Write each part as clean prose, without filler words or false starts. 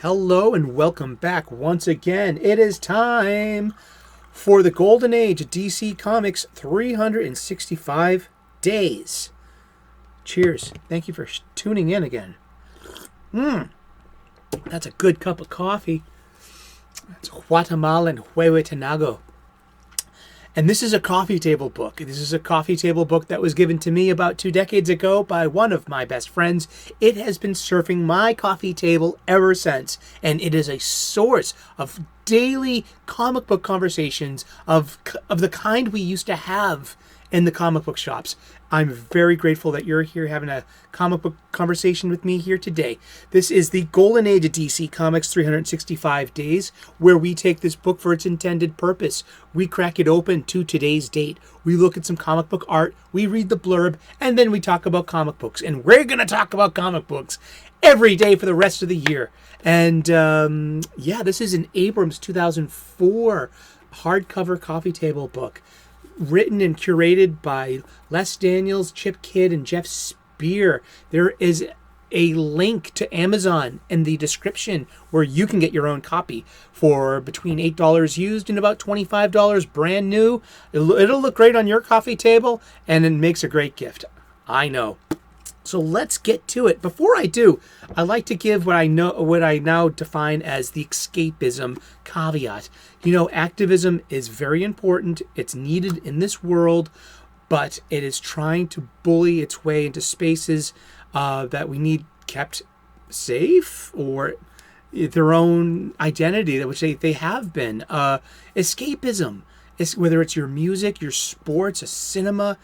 Hello and welcome back once again. It is time for the Golden Age of DC Comics 365 days. Cheers. Thank you for tuning in again. That's a good cup of coffee. It's Guatemalan Huehuetenango. And this is a coffee table book. This is a coffee table book that was given to me about 2 decades ago by one of my best friends. It has been surfing my coffee table ever since. And it is a source of daily comic book conversations of the kind we used to have in the comic book shops. I'm very grateful that you're here having a comic book conversation with me here today. This is the Golden Age of DC Comics 365 days, where we take this book for its intended purpose. We crack it open to today's date. We look at some comic book art, we read the blurb, and then we talk about comic books. And we're going to talk about comic books every day for the rest of the year. And this is an Abrhams 2004 hardcover coffee table book, written and curated by Les Daniels, Chip Kidd, and Geoff Spear. There is a link to Amazon in the description where you can get your own copy for between $8 used and about $25 brand new. It'll look great on your coffee table, and it makes a great gift. I know. So let's get to it. Before I do, I like to give what I now define as the escapism caveat. You know, activism is very important. It's needed in this world, but it is trying to bully its way into spaces that we need kept safe or their own identity, which they have been. Escapism, whether it's your music, your sports, a cinema,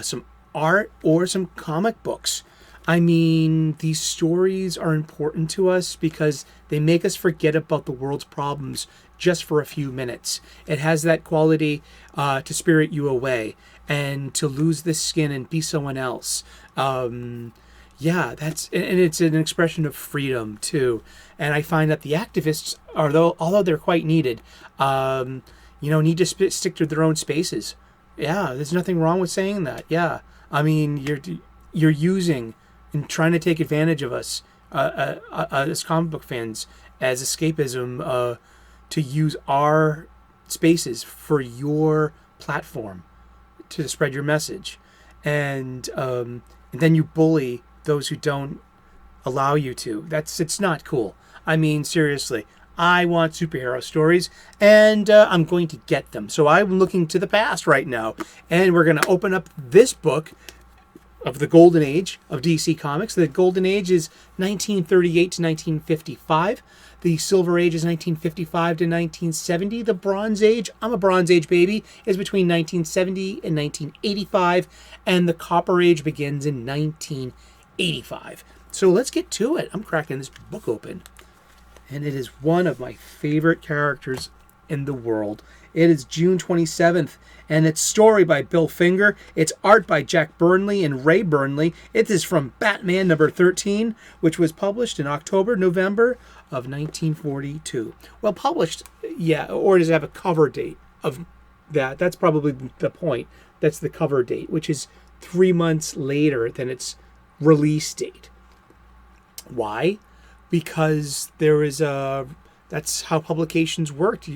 some art, or some comic books. I mean, these stories are important to us because they make us forget about the world's problems just for a few minutes. It has that quality to spirit you away and to lose this skin and be someone else. And it's an expression of freedom too. And I find that the activists, although they're quite needed, need to stick to their own spaces. Yeah, there's nothing wrong with saying that. Yeah. I mean, you're using and trying to take advantage of us as comic book fans as escapism to use our spaces for your platform to spread your message, and then you bully those who don't allow you to. It's not cool. I mean, seriously. I want superhero stories, and I'm going to get them. So I'm looking to the past right now, and we're going to open up this book of the Golden Age of DC Comics. The Golden Age is 1938 to 1955. The Silver Age is 1955 to 1970. The Bronze Age, I'm a Bronze Age baby, is between 1970 and 1985, and the Copper Age begins in 1985. So let's get to it. I'm cracking this book open. And it is one of my favorite characters in the world. It is June 27th, and it's story by Bill Finger. It's art by Jack Burnley and Ray Burnley. It is from Batman number 13, which was published in November of 1942. Well, published, yeah, or does it have a cover date of that? That's probably the point. That's the cover date, which is 3 months later than its release date. Why? Because that's how publications worked.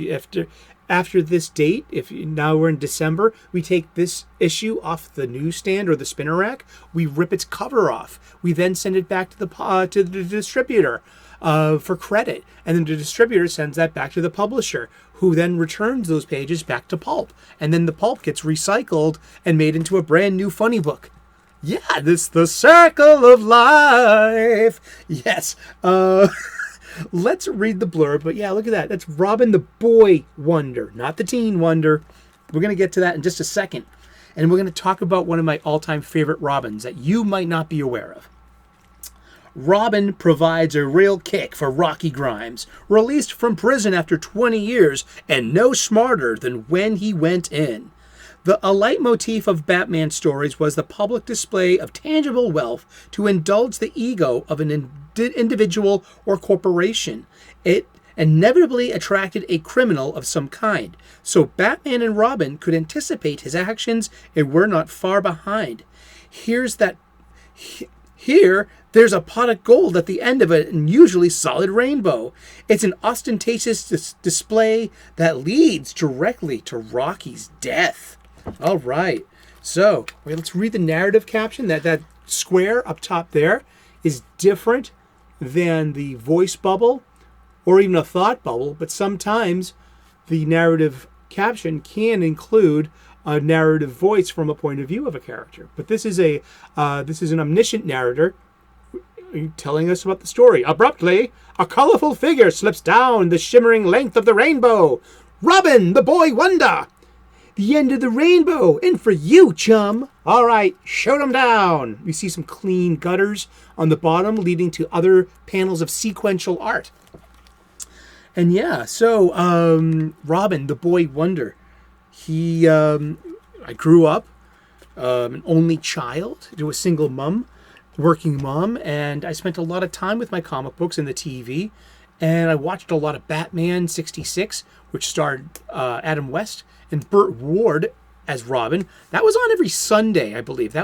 After this date, now we're in December, we take this issue off the newsstand or the spinner rack, we rip its cover off. We then send it back to the distributor for credit, and then the distributor sends that back to the publisher, who then returns those pages back to pulp, and then the pulp gets recycled and made into a brand new funny book. Yeah, this the circle of life. Yes. Let's read the blurb. But yeah, look at that. That's Robin the Boy Wonder, not the Teen Wonder. We're going to get to that in just a second. And we're going to talk about one of my all-time favorite Robins that you might not be aware of. Robin provides a real kick for Rocky Grimes, released from prison after 20 years and no smarter than when he went in. A leitmotif of Batman stories was the public display of tangible wealth to indulge the ego of an individual or corporation. It inevitably attracted a criminal of some kind, so Batman and Robin could anticipate his actions and were not far behind. Here's Here, there's a pot of gold at the end of an unusually solid rainbow. It's an ostentatious display that leads directly to Rocky's death. All right. So, let's read the narrative caption. That square up top there is different than the voice bubble or even a thought bubble, but sometimes the narrative caption can include a narrative voice from a point of view of a character. But this is an omniscient narrator telling us about the story. Abruptly, a colorful figure slips down the shimmering length of the rainbow. Robin, the boy wonder. The end of the rainbow, and for you, chum. All right, shoot 'em down. You see some clean gutters on the bottom leading to other panels of sequential art. And yeah, so Robin, the boy wonder. I grew up an only child to a single mom, working mom, and I spent a lot of time with my comic books and the TV, and I watched a lot of Batman '66, which starred Adam West and Burt Ward as Robin. That was on every Sunday, I believe.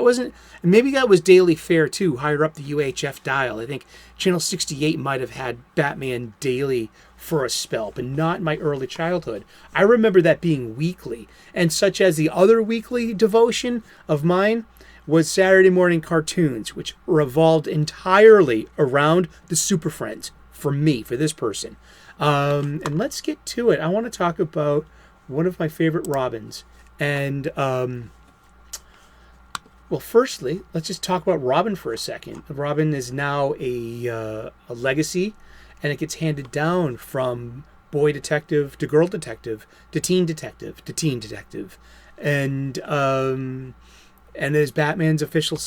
Maybe that was daily fare too, higher up the UHF dial. I think Channel 68 might have had Batman daily for a spell, but not in my early childhood. I remember that being weekly, and such as the other weekly devotion of mine was Saturday morning cartoons, which revolved entirely around the Super Friends for me, for this person. And let's get to it. I want to talk about one of my favorite Robins. And, well, firstly, let's just talk about Robin for a second. Robin is now a legacy, and it gets handed down from boy detective to girl detective to teen detective to teen detective. And is Batman's official,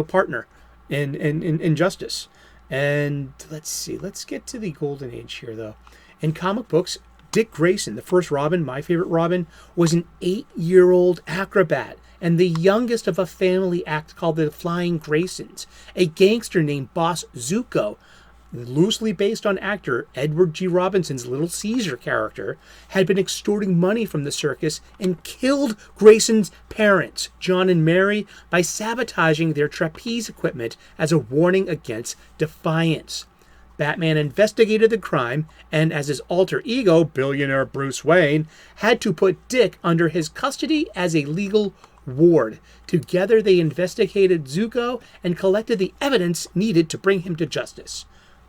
partner in justice. And let's see, let's get to the golden age here, though. In comic books, Dick Grayson, the first Robin, my favorite Robin, was an 8-year-old acrobat and the youngest of a family act called the Flying Graysons. A gangster named Boss Zuko, loosely based on actor Edward G. Robinson's Little Caesar character, had been extorting money from the circus and killed Grayson's parents, John and Mary, by sabotaging their trapeze equipment as a warning against defiance. Batman investigated the crime, and as his alter ego, billionaire Bruce Wayne, had to put Dick under his custody as a legal ward. Together they investigated Zuko and collected the evidence needed to bring him to justice.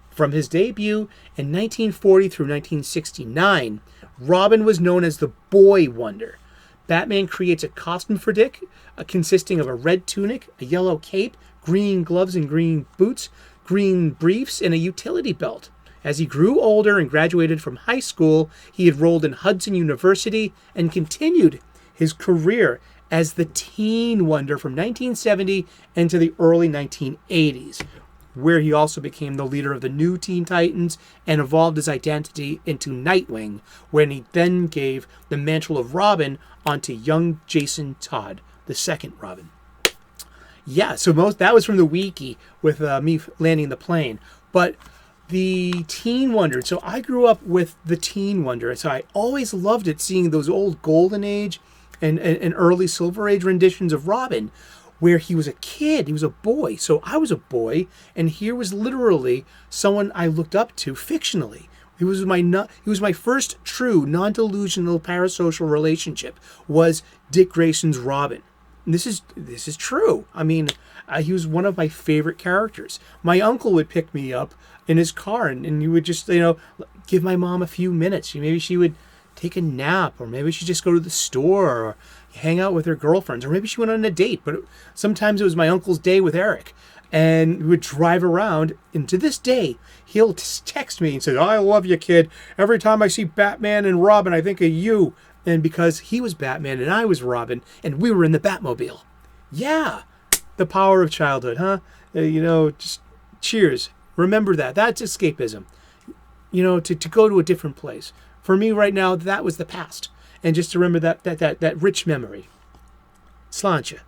From his debut in 1940 through 1969, Robin was known as the Boy Wonder. Batman creates a costume for Dick, consisting of a red tunic, a yellow cape, green gloves and green boots, green briefs, and a utility belt. As he grew older and graduated from high school, he enrolled in Hudson University and continued his career as the Teen Wonder from 1970 into the early 1980s, where he also became the leader of the new Teen Titans and evolved his identity into Nightwing, when he then gave the mantle of Robin onto young Jason Todd, the second Robin. Yeah, so that was from the wiki with me landing the plane. But the Teen Wonder, so I grew up with the Teen Wonder, so I always loved it, seeing those old Golden Age and early Silver Age renditions of Robin, where he was a kid, he was a boy. So I was a boy, and here was literally someone I looked up to fictionally. He was my first true non-delusional parasocial relationship, was Dick Grayson's Robin. And this is true. I mean, he was one of my favorite characters. My uncle would pick me up in his car, and he would just, give my mom a few minutes. Maybe she would take a nap, or maybe she'd just go to the store, or hang out with her girlfriends, or maybe she went on a date. But sometimes it was my uncle's day with Eric, and we would drive around. And to this day, he'll text me and say, "I love you, kid. Every time I see Batman and Robin, I think of you." And because he was Batman and I was Robin, and we were in the Batmobile. Yeah, the power of childhood, huh? Just cheers. Remember that. That's escapism. To go to a different place. For me right now, that was the past. And just to remember that rich memory. Sláinte.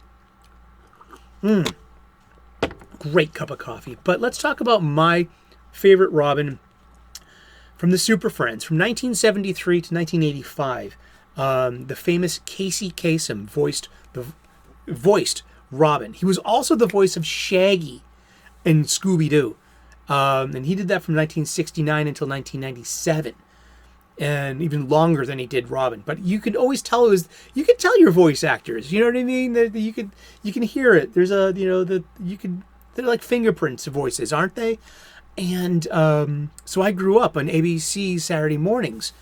Great cup of coffee. But let's talk about my favorite Robin from the Super Friends from 1973 to 1985. The famous Casey Kasem voiced Robin. He was also the voice of Shaggy in Scooby-Doo. And he did that from 1969 until 1997. And even longer than he did Robin. But you could always tell you could tell your voice actors. You know what I mean? You can hear it. There's they're like fingerprints of voices, aren't they? And so I grew up on ABC Saturday mornings.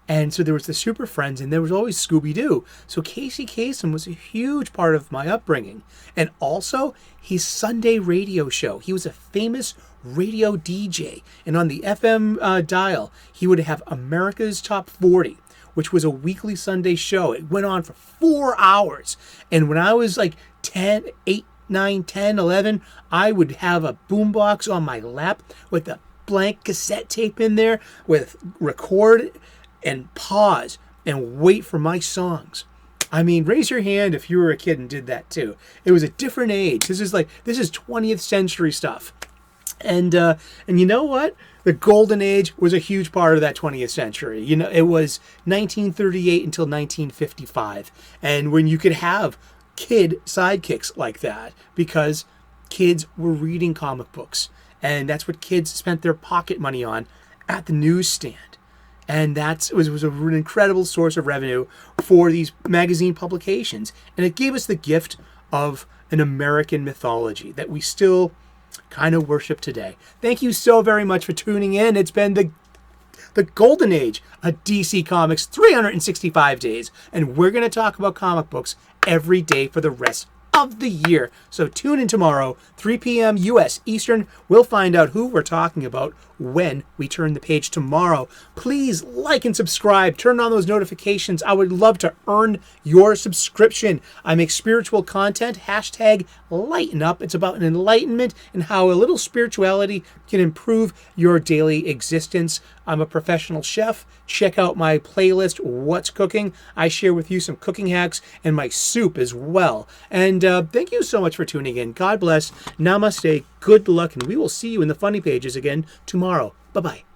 And so there was the Super Friends, and there was always Scooby-Doo. So Casey Kasem was a huge part of my upbringing. And also, his Sunday radio show. He was a famous radio DJ. And on the FM dial, he would have America's Top 40, which was a weekly Sunday show. It went on for 4 hours. And when I was like 10, 8, 9, 10, 11, I would have a boombox on my lap with a blank cassette tape in there with record and pause and wait for my songs. I mean, raise your hand if you were a kid and did that too. It was a different age. This is 20th century stuff. And you know what? The golden age was a huge part of that 20th century. You know, it was 1938 until 1955. And when you could have kid sidekicks like that, because kids were reading comic books. And that's what kids spent their pocket money on at the newsstand. And that was an incredible source of revenue for these magazine publications. And it gave us the gift of an American mythology that we still kind of worship today. Thank you so very much for tuning in. It's been the golden age of DC Comics, 365 days. And we're going to talk about comic books every day for the rest of the year. So tune in tomorrow, 3 p.m. U.S. Eastern. We'll find out who we're talking about when we turn the page tomorrow. Please like and subscribe. Turn on those notifications. I would love to earn your subscription. I make spiritual content. Hashtag lighten up. It's about an enlightenment and how a little spirituality can improve your daily existence. I'm a professional chef. Check out my playlist, What's Cooking. I share with you some cooking hacks and my soup as well. And thank you so much for tuning in. God bless. Namaste. Good luck. And we will see you in the funny pages again tomorrow. Bye-bye.